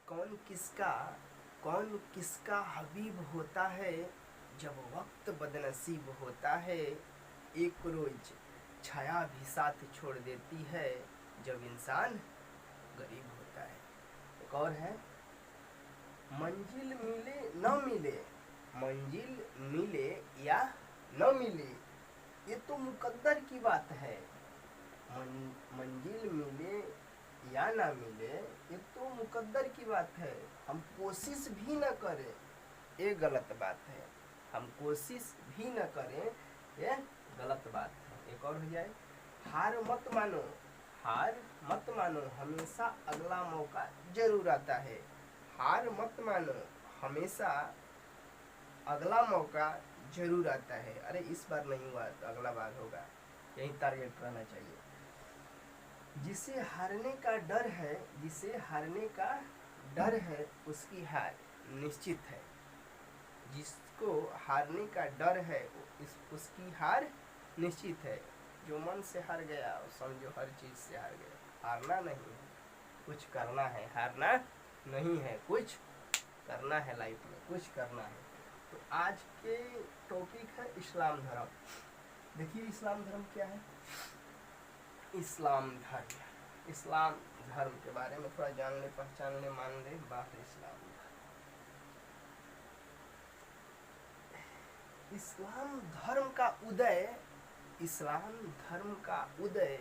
कौन किसका कौन किसका हबीब होता है जब वक्त बदनसीब होता है। एक रोज छाया भी साथ छोड़ देती है जब इंसान गरीब होता है। एक और है, मंजिल मिले न मिले, मंजिल मिले या न मिले ये तो मुकद्दर की बात है। मंजिल मिले या ना मिले ये तो मुकद्दर की बात है। हम कोशिश भी न करें ये गलत बात है। हम कोशिश भी न करें ये गलत बात है। एक और हो जाए, हार मत मानो, हार मत मानो, हमेशा अगला मौका जरूर आता है। हार मत मानो, हमेशा अगला मौका जरूर आता है। अरे इस बार नहीं हुआ तो अगला बार होगा, यही टारगेट रहना चाहिए। जिसे हारने का डर है, जिसे हारने का डर है उसकी हार निश्चित है। जिसको हारने का डर है उसकी हार निश्चित है। जो मन से हार गया समझो हर चीज से हार गया। हारना नहीं है, कुछ करना है। हारना नहीं है, कुछ करना है, लाइफ में कुछ करना है। तो आज के टॉपिक है इस्लाम धर्म। देखिए इस्लाम धर्म क्या है। इस्लाम धर्म, इस्लाम धर्म के बारे में थोड़ा जान ले, पहचान ले, मान ले। बात इस्लाम धर्म, इस्लाम धर्म का उदय, इस्लाम धर्म का उदय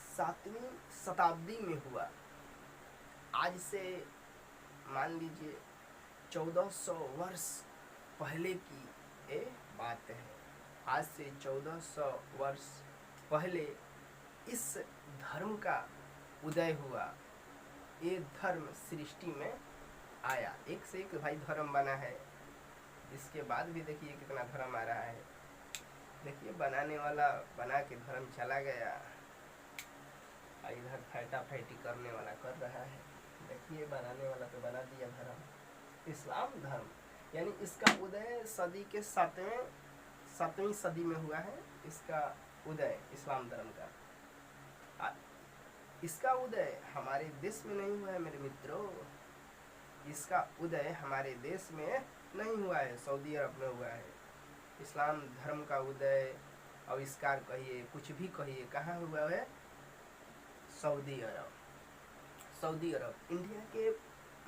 7वीं शताब्दी में हुआ। आज से मान लीजिए 1400 वर्ष पहले की ये बात है। आज से 1400 वर्ष पहले इस धर्म का उदय हुआ। ये धर्म सृष्टि में आया, एक से एक भाई धर्म बना है। इसके बाद भी देखिए कितना धर्म आ रहा है। देखिए बनाने वाला बना के धर्म चला गया, इधर फैटा फैटी करने वाला कर रहा है। देखिए बनाने वाला तो बना दिया धर्म। इस्लाम धर्म यानी इसका उदय सदी के 7वीं सदी में हुआ है। इसका उदय इस्लाम धर्म का, इसका उदय हमारे देश में नहीं हुआ है मेरे मित्रों। इसका उदय हमारे देश में नहीं हुआ है, सऊदी अरब में हुआ है। इस्लाम धर्म का उदय, आविष्कार कहिए, कुछ भी कहिए, कहाँ हुआ है? सऊदी अरब। सऊदी अरब इंडिया के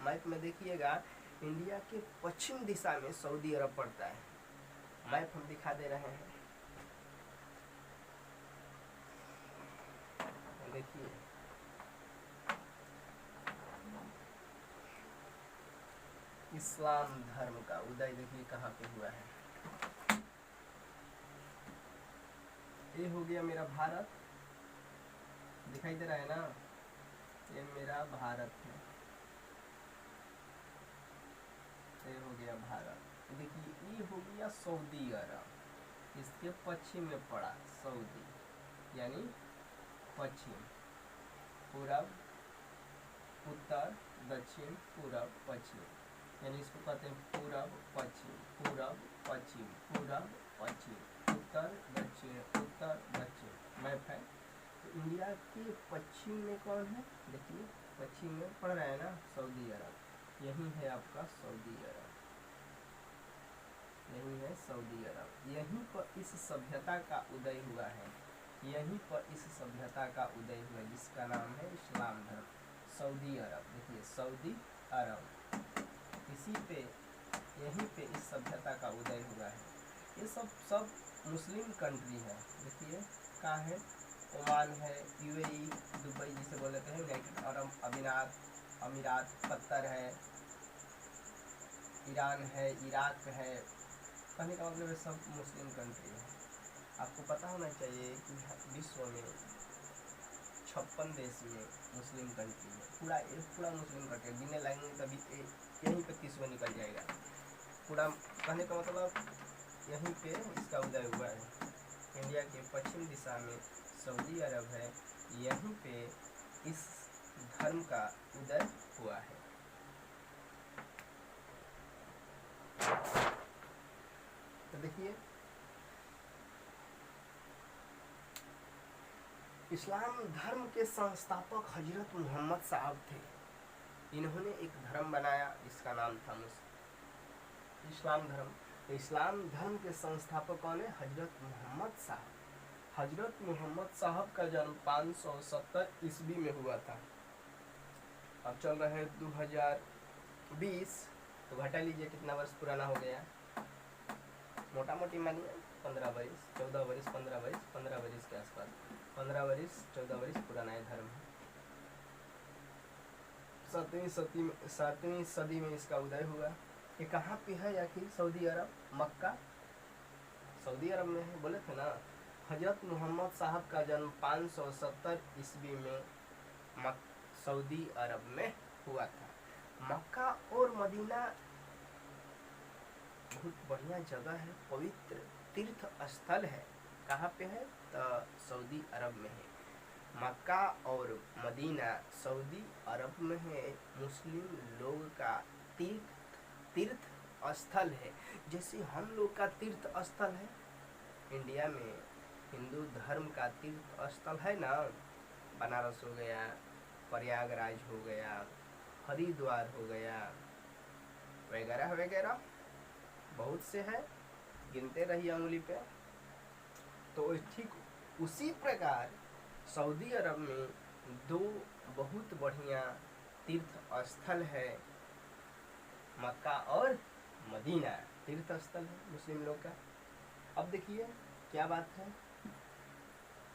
मैप में देखिएगा, इंडिया के पश्चिम दिशा में सऊदी अरब पड़ता है। मैप हम दिखा दे रहे हैं, देखिए इस्लाम धर्म का उदय देखिए कहाँ पे हुआ है। ये हो गया मेरा भारत, दिखाई दे रहा है ना, ये मेरा भारत है। ये हो गया भारत। देखिए ये हो गया सऊदी अरब, इसके पश्चिम में पड़ा सऊदी, यानी पश्चिम, पूरब, उत्तर, दक्षिण, पूरब, पश्चिम, यानी इसको कहते हैं पूरब पश्चिम, पूरब पश्चिम, पूरब पश्चिम, उत्तर दक्षिण, उत्तर दक्षिण मैप है। तो इंडिया के पश्चिम में कौन है? देखिए पश्चिम में पड़ रहा है ना सऊदी अरब। यही है आपका सऊदी अरब, यही है सऊदी अरब। यहीं पर इस सभ्यता का उदय हुआ है, यहीं पर इस सभ्यता का उदय हुआ जिसका नाम है इस्लाम धर्म। सऊदी अरब, देखिए सऊदी अरब, इसी पे यहीं पे इस सभ्यता का उदय हुआ है। ये सब मुस्लिम कंट्री है। देखिए कहाँ है? ओमान है, यूएई, दुबई जिसे बोल देते हैं, यूनाइटेड अरब अमीरात, कतर है, ईरान है, इराक है। कहने का मतलब सब मुस्लिम कंट्री है। आपको पता होना चाहिए कि विश्व में 56 देश में मुस्लिम कंट्री है। पूरा मुस्लिम कंट्री गिनने लगेंगे तभी यहीं पे 30 निकल जाएगा। पूरा कहने का मतलब यहीं पे इसका उदय हुआ है। इंडिया के पश्चिम दिशा में सऊदी अरब है, यहीं पे इस धर्म का उदय हुआ है। तो देखिए इस्लाम धर्म के संस्थापक हजरत मोहम्मद साहब थे। इन्होंने एक धर्म बनाया जिसका नाम था इस्लाम धर्म। तो इस्लाम धर्म के संस्थापक कौन है? हजरत मोहम्मद साहब। हजरत मोहम्मद साहब का जन्म 570 ईस्वी में हुआ था। अब चल रहे हैं 2020, तो घटा लीजिए कितना वर्ष पुराना हो गया। मोटा मोटी मानिए 15 वर्ष, 14 वर्ष, 15 वर्ष, 15 वर्ष के आसपास, 15 वर्ष 14 वर्ष पुराना है धर्म। 7वीं सदी में इसका उदय हुआ। ये कहाँ पे है आखिर? सऊदी अरब, मक्का, सऊदी अरब में है। बोले थे ना, हजरत मोहम्मद साहब का जन्म 570 ईस्वी में सऊदी अरब में हुआ था। मक्का और मदीना बहुत बढ़िया जगह है, पवित्र तीर्थ स्थल है। कहाँ पे है? तो सऊदी अरब में है। मक्का और मदीना सऊदी अरब में है। मुस्लिम लोग का तीर्थ स्थल है। जैसे हम लोग का तीर्थ स्थल है इंडिया में, हिंदू धर्म का तीर्थ स्थल है ना, बनारस हो गया, प्रयागराज हो गया, हरिद्वार हो गया, वगैरह वगैरह बहुत से है, गिनते रहिए उंगली पे। तो ठीक उसी प्रकार सऊदी अरब में दो बहुत बढ़िया तीर्थ स्थल है, मक्का और मदीना तीर्थ स्थल है मुस्लिम लोग का। अब देखिए क्या बात है।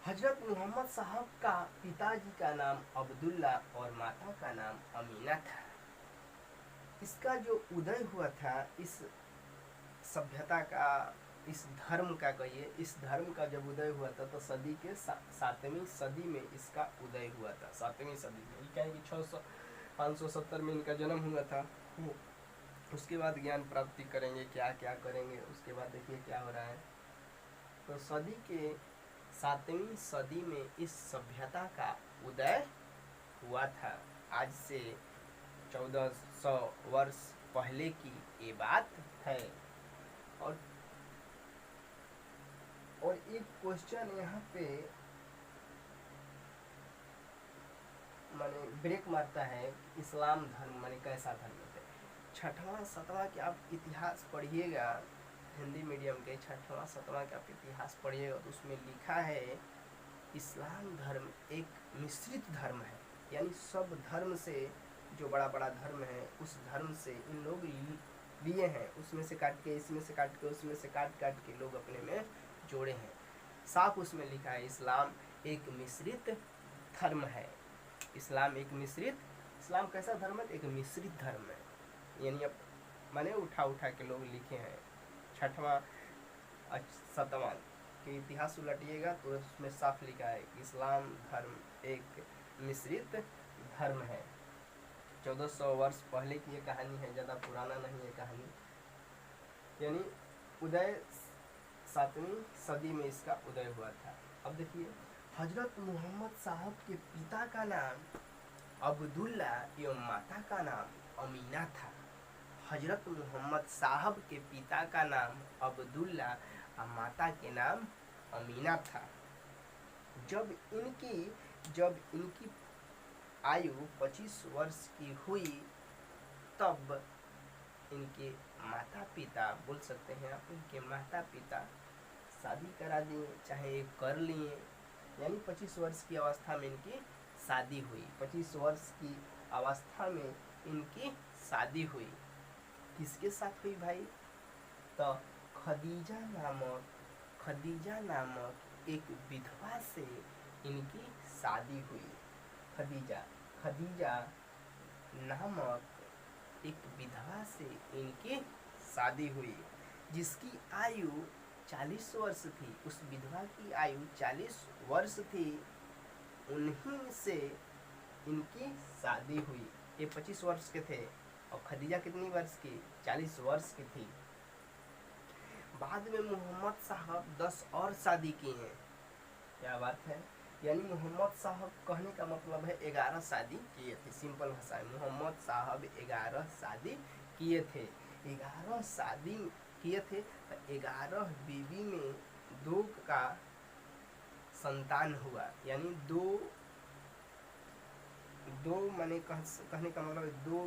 हजरत मोहम्मद साहब का पिताजी का नाम अब्दुल्ला और माता का नाम अमीना था। इसका जो उदय हुआ था, इस सभ्यता का, इस धर्म का कहिए, इस धर्म का जब उदय हुआ था तो सदी के 7वीं सदी में इसका उदय हुआ था। 7वीं सदी में, क्या है कि 570 में इनका जन्म हुआ था। उसके बाद ज्ञान प्राप्ति करेंगे, क्या क्या करेंगे, उसके बाद देखिए क्या हो रहा है। तो सदी के 7वीं सदी में इस सभ्यता का उदय हुआ था। आज से 1400 वर्ष पहले की ये बात है। और एक क्वेश्चन यहाँ पे माने ब्रेक मारता है, इस्लाम धर्म माने कैसा धर्म है? 6वां 7वां के आप इतिहास पढ़िएगा, हिंदी मीडियम के 6वां 7वां के आप इतिहास पढ़िएगा, तो उसमें लिखा है इस्लाम धर्म एक मिश्रित धर्म है। यानी सब धर्म से, जो बड़ा बड़ा धर्म है उस धर्म से इन लोग लिए हैं, उसमें से काट के, इसमें से काट के, उसमें से काट के लोग अपने में जोड़े हैं। साफ उसमें लिखा है इस्लाम एक मिश्रित धर्म है। इस्लाम एक मिश्रित, इस्लाम कैसा धर्म है? एक मिश्रित धर्म है। यानी अब मैंने उठा के लोग लिखे हैं। 6वां 7वां के इतिहास उलटिएगा तो उसमें साफ लिखा है कि इस्लाम धर्म एक मिश्रित धर्म है। 1400 वर्ष पहले की ये कहानी है, ज़्यादा पुराना नहीं है कहानी। यानी उदय 7वीं सदी में इसका उदय हुआ था। अब देखिए, हजरत मोहम्मद साहब के पिता का नाम अब्दुल्ला एवं माता का नाम अमीना था। हजरत मोहम्मद साहब के पिता का नाम अब्दुल्ला और माता के नाम अमीना था। जब इनकी आयु 25 वर्ष की हुई, तब इनके माता पिता, बोल सकते हैं आप, इनके माता पिता शादी करा दिए, चाहे कर लिए। यानी 25 वर्ष की अवस्था में इनकी शादी हुई। 25 वर्ष की अवस्था में इनकी शादी हुई। किसके साथ हुई भाई? तो खदीजा नामक एक विधवा से इनकी शादी हुई। खदीजा नामक एक विधवा से इनकी शादी हुई, जिसकी आयु 40 वर्ष थी। उस विधवा की आयु 40 वर्ष थी, उन्हीं से इनकी शादी हुई। ये 25 वर्ष के थे और खदीजा कितनी वर्ष की? 40 वर्ष की थी। बाद में मोहम्मद साहब 10 और शादी की हैं। क्या बात है। यानी मोहम्मद साहब, कहने का मतलब है 11 शादी किए थे। सिंपल भाषा है, मोहम्मद साहब 11 शादी किए थे। 11 शादी किए थे, 11 बीवी में 2 का संतान हुआ। यानी दो माने कहने का मतलब दो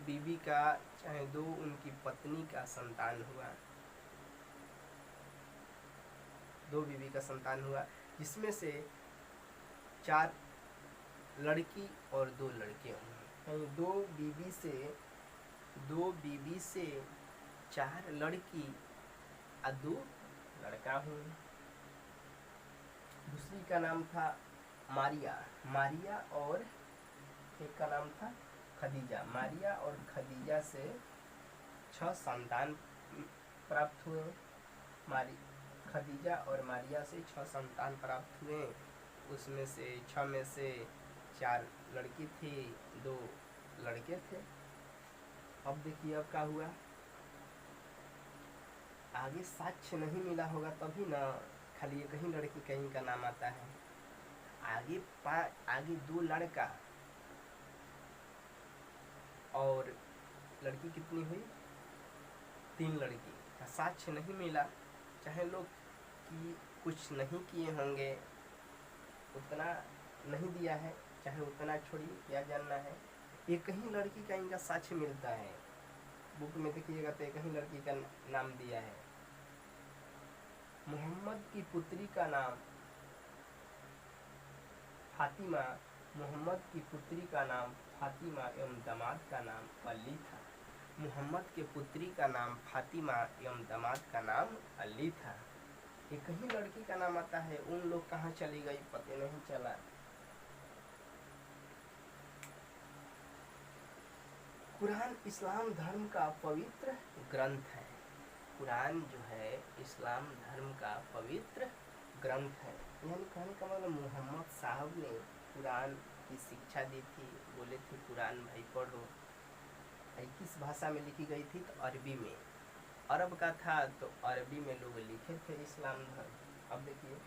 बीवी का चाहे दो उनकी पत्नी का संतान हुआ, दो बीवी का संतान हुआ, जिसमें से 4 लड़की और 2 लड़के होंगे। दो बीवी से 4 लड़की और 2 लड़का होंगे। दूसरी का नाम था मारिया और एक का नाम था खदीजा। मारिया और खदीजा से 6 संतान प्राप्त हुए। खदीजा और मारिया से 6 संतान प्राप्त हुए। उसमें से 6 में से 4 लड़की थी, 2 लड़के थे। अब देखिए अब क्या हुआ, आगे साक्ष्य नहीं मिला होगा तभी ना, खाली ये कहीं लड़की कहीं का नाम आता है। आगे 2 लड़का और लड़की कितनी हुई, 3 लड़की। साक्ष्य नहीं मिला, चाहे लोग कि कुछ नहीं किए होंगे, उतना नहीं दिया है, चाहे उतना छोड़िए, क्या जानना है। एक ही लड़की का इनका साक्ष्य मिलता है, बुक में देखिएगा तो एक ही लड़की का नाम दिया है। मोहम्मद की पुत्री का नाम फातिमा, मोहम्मद की पुत्री का नाम फातिमा एवं दामाद का नाम अली था। मोहम्मद के पुत्री का नाम फातिमा एवं दामाद का नाम अली था। एक ही लड़की का नाम आता है, उन लोग कहाँ चली गई पता नहीं चला। कुरान इस्लाम धर्म का पवित्र ग्रंथ है। कुरान जो है इस्लाम धर्म का पवित्र ग्रंथ है। यानी कहने का मतलब मोहम्मद साहब ने कुरान की शिक्षा दी थी, बोले थे कुरान भाई पढ़ो। किस भाषा में लिखी गई थी तो अरबी में, अरब का था तो अरबी में लोग लिखे थे इस्लाम धर्म। अब देखिए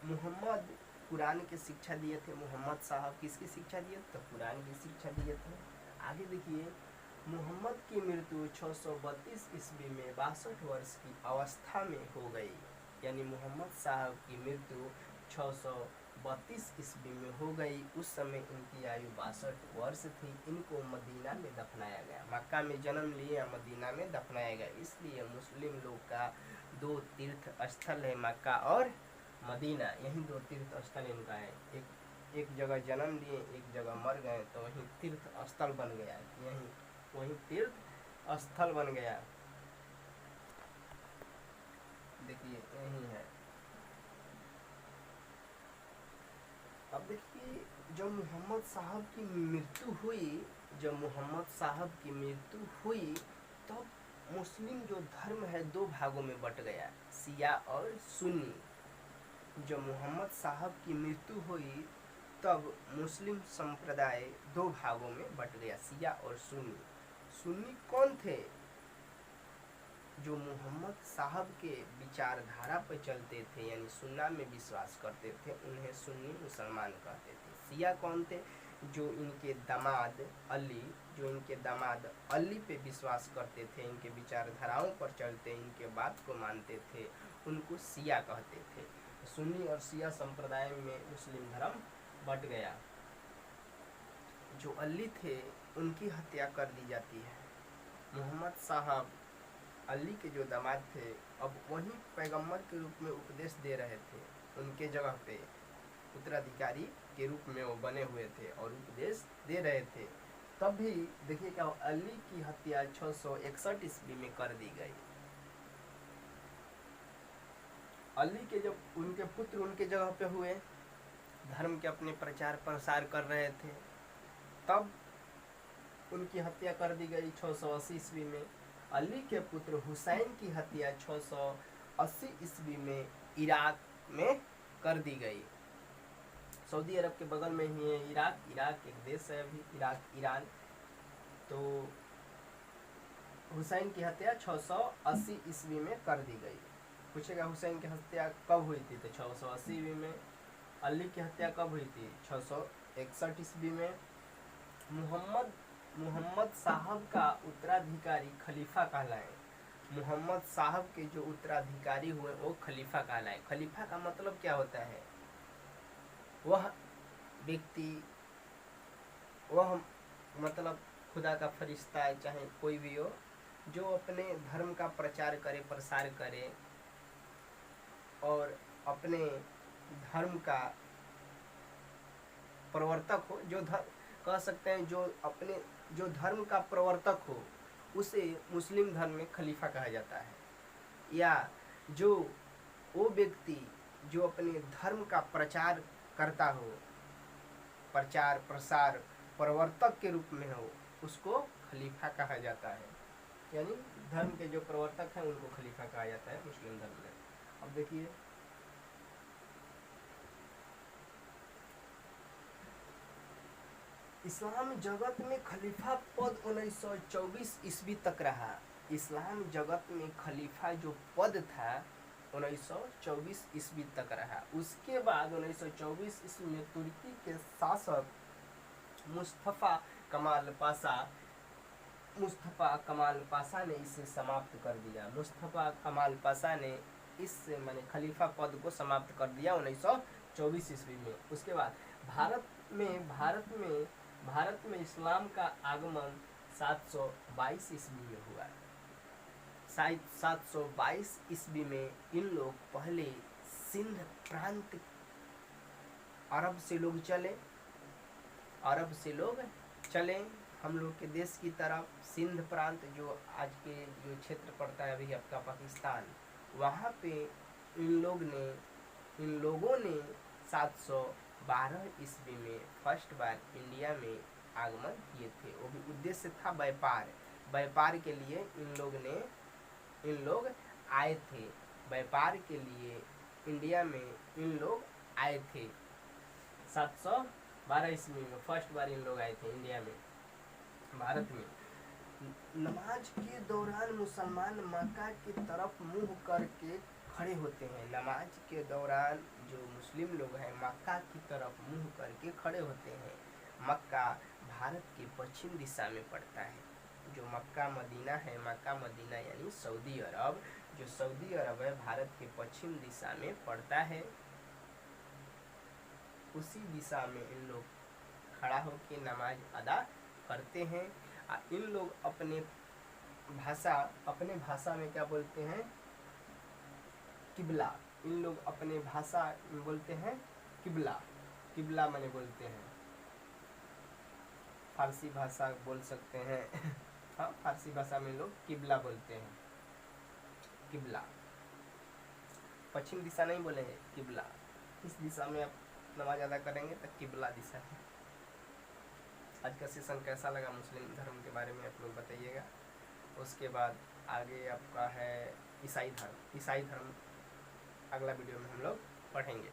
मोहम्मद कुरान की शिक्षा दिए थे। मोहम्मद साहब किसकी शिक्षा दिए तो कुरान की शिक्षा दिए थे। आगे देखिए मोहम्मद की मृत्यु 632 ईस्वी में 62 वर्ष की अवस्था में हो गई। यानी मोहम्मद साहब की मृत्यु 632 ईस्वी में हो गई। उस समय इनकी आयु 62 वर्ष थी। इनको मदीना में दफनाया गया। मक्का में जन्म लिए, मदीना में दफनाया गया। इसलिए मुस्लिम लोग का 2 तीर्थ स्थल है, मक्का और मदीना। यही 2 तीर्थ स्थल इनका है। एक जगह जन्म लिए, एक जगह मर गए, तो वहीं तीर्थ स्थल बन गया। वहीं तीर्थ स्थल बन गया। देखिए यही है। अब देखिए जब मोहम्मद साहब की मृत्यु हुई तब मुस्लिम जो धर्म है 2 भागों में बट गया, शिया और सुन्नी। जब मोहम्मद साहब की मृत्यु हुई तब मुस्लिम संप्रदाय 2 भागों में बट गया, शिया और सुन्नी। सुन्नी कौन थे? जो मोहम्मद साहब के विचारधारा पर चलते थे, यानी सुन्ना में विश्वास करते थे, उन्हें सुन्नी मुसलमान कहते थे। शिया कौन थे? जो इनके दामाद अली पे विश्वास करते थे, इनके विचारधाराओं पर चलते, इनके बात को मानते थे, उनको शिया कहते थे। सुन्नी और शिया संप्रदाय में मुस्लिम धर्म बट गया। जो अली थे उनकी हत्या कर दी जाती है। मोहम्मद साहब अली के जो दामाद थे, अब वही पैगंबर के रूप में उपदेश दे रहे थे। उनके जगह पे उत्तराधिकारी के रूप में वो बने हुए थे और उपदेश दे रहे थे। तब भी देखिए क्या अली की हत्या 661 ईस्वी में कर दी गई। अली के जब उनके पुत्र उनके जगह पे हुए, धर्म के अपने प्रचार प्रसार कर रहे थे, तब उनकी हत्या कर दी गई 680 ईस्वी में। अली के पुत्र हुसैन की हत्या 680 ईस्वी में इराक में कर दी गई। सऊदी अरब के बगल में ही है इराक एक देश है अभी, इराक ईरान। तो हुसैन की हत्या 680 ईस्वी में कर दी गई। पूछेगा हुसैन की हत्या कब हुई थी तो 680 ईस्वी में। अली की हत्या कब हुई थी? 661 ईस्वी में। मोहम्मद साहब का उत्तराधिकारी खलीफा कहलाए। मोहम्मद साहब के जो उत्तराधिकारी हुए वो खलीफा कहलाए। खलीफा का मतलब क्या होता है? वह व्यक्ति वह मतलब खुदा का फरिश्ता है, चाहे कोई भी हो, जो अपने धर्म का प्रचार करे, प्रसार करे और अपने धर्म का प्रवर्तक हो, जो कह सकते हैं जो अपने जो धर्म का प्रवर्तक हो, उसे मुस्लिम धर्म में खलीफा कहा जाता है। या जो वो व्यक्ति जो अपने धर्म का प्रचार करता हो, प्रचार प्रसार प्रवर्तक के रूप में हो, उसको खलीफा कहा जाता है। यानी धर्म के जो प्रवर्तक हैं उनको खलीफा कहा जाता है मुस्लिम धर्म में। अब देखिए इस्लाम जगत में खलीफा पद 1924 ईस्वी तक रहा। इस्लाम जगत में खलीफा जो पद था 1924 ईस्वी तक रहा। उसके बाद 1924 ईस्वी में तुर्की के शासक मुस्तफा कमाल पाशा ने इसे समाप्त कर दिया। मुस्तफा कमाल पाशा ने इस माने खलीफा पद को समाप्त कर दिया 1924 ईस्वी में। उसके बाद भारत में इस्लाम का आगमन 722 ईस्वी में हुआ। 722 ईस्वी में इन लोग पहले सिंध प्रांत अरब से लोग चले हम लोग के देश की तरफ। सिंध प्रांत जो आज के जो क्षेत्र पड़ता है अभी आपका पाकिस्तान, वहाँ पे इन लोगों ने 712 ईस्वी में फर्स्ट बार इंडिया में आगमन किए थे। वो भी उद्देश्य था व्यापार के लिए इन लोग आए थे। व्यापार के लिए इंडिया में इन लोग आए थे। 712 ईस्वी में फर्स्ट बार इन लोग आए थे इंडिया में, भारत में। नमाज के दौरान मुसलमान मक्का की तरफ मुंह करके खड़े होते हैं। नमाज के दौरान जो मुस्लिम लोग हैं मक्का की तरफ मुंह करके खड़े होते हैं। मक्का भारत के पश्चिम दिशा में पड़ता है। जो मक्का मदीना यानी सऊदी अरब, जो सऊदी अरब है भारत के पश्चिम दिशा में पड़ता है। उसी दिशा में इन लोग खड़ा होकर नमाज अदा करते हैं। इन लोग अपने भाषा में क्या बोलते हैं? किबला। इन लोग अपने भाषा में बोलते हैं किबला माने बोलते हैं। फारसी भाषा बोल सकते हैं हाँ, फारसी भाषा में लोग किबला बोलते हैं। किबला पश्चिम दिशा नहीं बोलेंगे, किबला। इस दिशा में आप नमाज अदा करेंगे तो किबला दिशा है। आज का सेशन कैसा लगा मुस्लिम धर्म के बारे में आप लोग बताइएगा। उसके बाद आगे आपका है ईसाई धर्म। अगला वीडियो में हम लोग पढ़ेंगे।